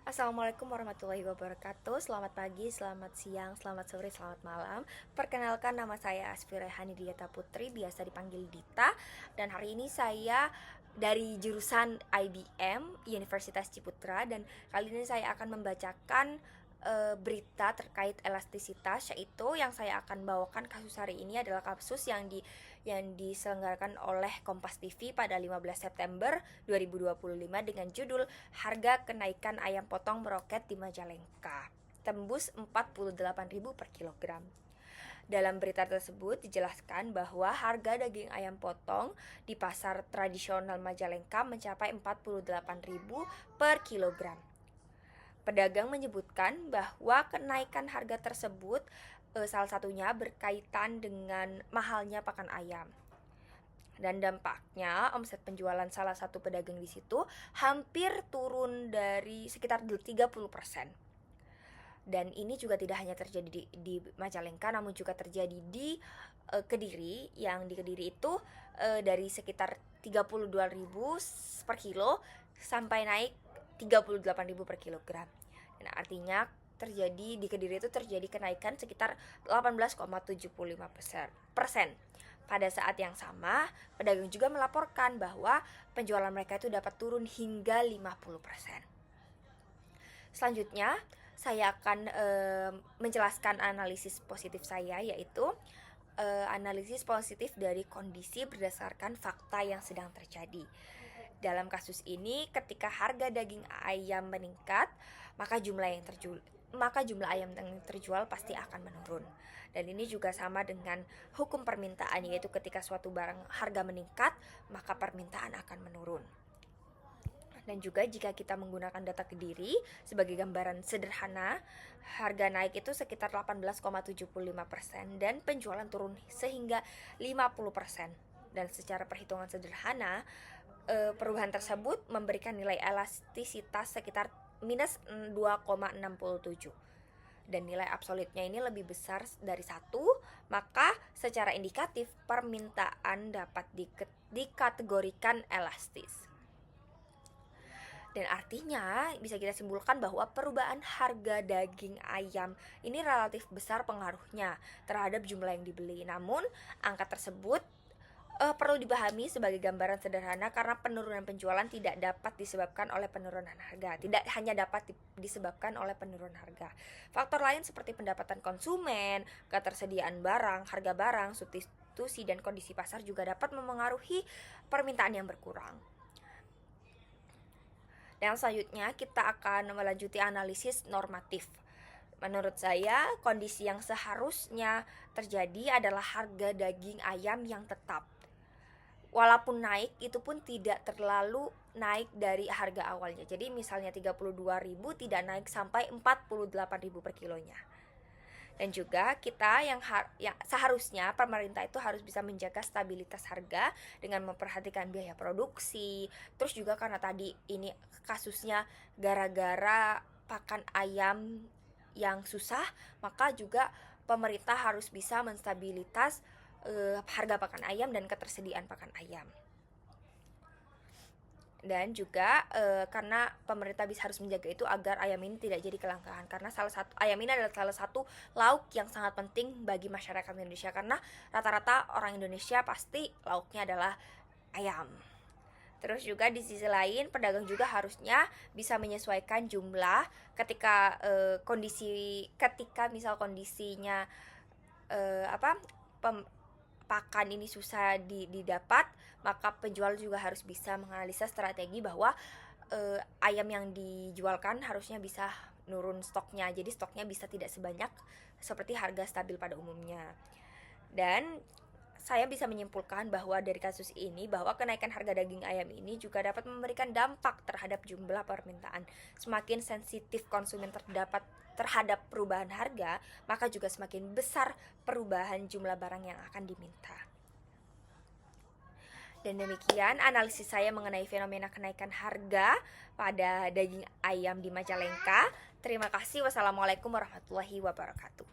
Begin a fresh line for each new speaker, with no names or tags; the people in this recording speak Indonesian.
Assalamualaikum warahmatullahi wabarakatuh. Selamat pagi, selamat siang, selamat sore, selamat malam. Perkenalkan, nama saya Asfi Rehani Diata Putri, biasa dipanggil Dita. Dan hari ini saya dari jurusan IBM Universitas Ciputra. Dan kali ini saya akan membacakan berita terkait elastisitas, yaitu yang saya akan bawakan kasus hari ini adalah kasus yang diselenggarakan oleh Kompas TV pada 15 September 2025 dengan judul Harga Kenaikan Ayam Potong Meroket di Majalengka, tembus 48.000 per kilogram. Dalam berita tersebut dijelaskan bahwa harga daging ayam potong di pasar tradisional Majalengka mencapai 48.000 per kilogram. Pedagang menyebutkan bahwa kenaikan harga tersebut salah satunya berkaitan dengan mahalnya pakan ayam. Dan dampaknya omset penjualan salah satu pedagang di situ hampir turun dari sekitar 30%. Dan ini juga tidak hanya terjadi di Majalengka, namun juga terjadi di Kediri. Yang di Kediri itu dari sekitar 32.000 per kilo sampai naik 38.000 per kilogram. Nah, artinya di Kediri itu terjadi kenaikan sekitar 18,75%. Pada saat yang sama, pedagang juga melaporkan bahwa penjualan mereka itu dapat turun hingga 50%. Selanjutnya, saya akan menjelaskan analisis positif saya, yaitu analisis positif dari kondisi berdasarkan fakta yang sedang terjadi. Dalam kasus ini, ketika harga daging ayam meningkat, maka jumlah ayam yang terjual pasti akan menurun. Dan ini juga sama dengan hukum permintaan, yaitu ketika suatu barang harga meningkat, maka permintaan akan menurun. Dan juga jika kita menggunakan data Kediri sebagai gambaran sederhana, harga naik itu sekitar 18,75% dan penjualan turun sehingga 50%. Dan secara perhitungan sederhana, perubahan tersebut memberikan nilai elastisitas sekitar minus 2,67. Dan nilai absolutnya ini lebih besar dari 1, maka secara indikatif permintaan dapat dikategorikan elastis. Dan artinya bisa kita simpulkan bahwa perubahan harga daging ayam ini relatif besar pengaruhnya terhadap jumlah yang dibeli. Namun angka tersebut perlu dipahami sebagai gambaran sederhana karena penurunan penjualan tidak dapat disebabkan oleh penurunan harga. Tidak hanya dapat disebabkan oleh penurunan harga. Faktor lain seperti pendapatan konsumen, ketersediaan barang, harga barang, substitusi, dan kondisi pasar juga dapat memengaruhi permintaan yang berkurang. Dan selanjutnya kita akan melanjuti analisis normatif. Menurut saya, kondisi yang seharusnya terjadi adalah harga daging ayam yang tetap. Walaupun naik, itu pun tidak terlalu naik dari harga awalnya. Jadi misalnya 32.000 tidak naik sampai 48.000 per kilonya. Dan juga kita yang seharusnya pemerintah itu harus bisa menjaga stabilitas harga dengan memperhatikan biaya produksi. Terus juga karena tadi ini kasusnya gara-gara pakan ayam yang susah, maka juga pemerintah harus bisa menstabilitas harga pakan ayam dan ketersediaan pakan ayam. Dan juga karena pemerintah harus menjaga itu agar ayam ini tidak jadi kelangkaan, karena ayam ini adalah salah satu lauk yang sangat penting bagi masyarakat Indonesia, karena rata-rata orang Indonesia pasti lauknya adalah ayam. Terus juga di sisi lain, pedagang juga harusnya bisa menyesuaikan jumlah ketika misal kondisinya pakan ini susah didapat, maka penjual juga harus bisa menganalisa strategi bahwa ayam yang dijualkan harusnya bisa nurun stoknya, jadi stoknya bisa tidak sebanyak seperti harga stabil pada umumnya. Dan saya bisa menyimpulkan bahwa dari kasus ini bahwa kenaikan harga daging ayam ini juga dapat memberikan dampak terhadap jumlah permintaan. Semakin sensitif konsumen terhadap perubahan harga, maka juga semakin besar perubahan jumlah barang yang akan diminta. Dan demikian analisis saya mengenai fenomena kenaikan harga pada daging ayam di Majalengka. Terima kasih. Wassalamualaikum warahmatullahi wabarakatuh.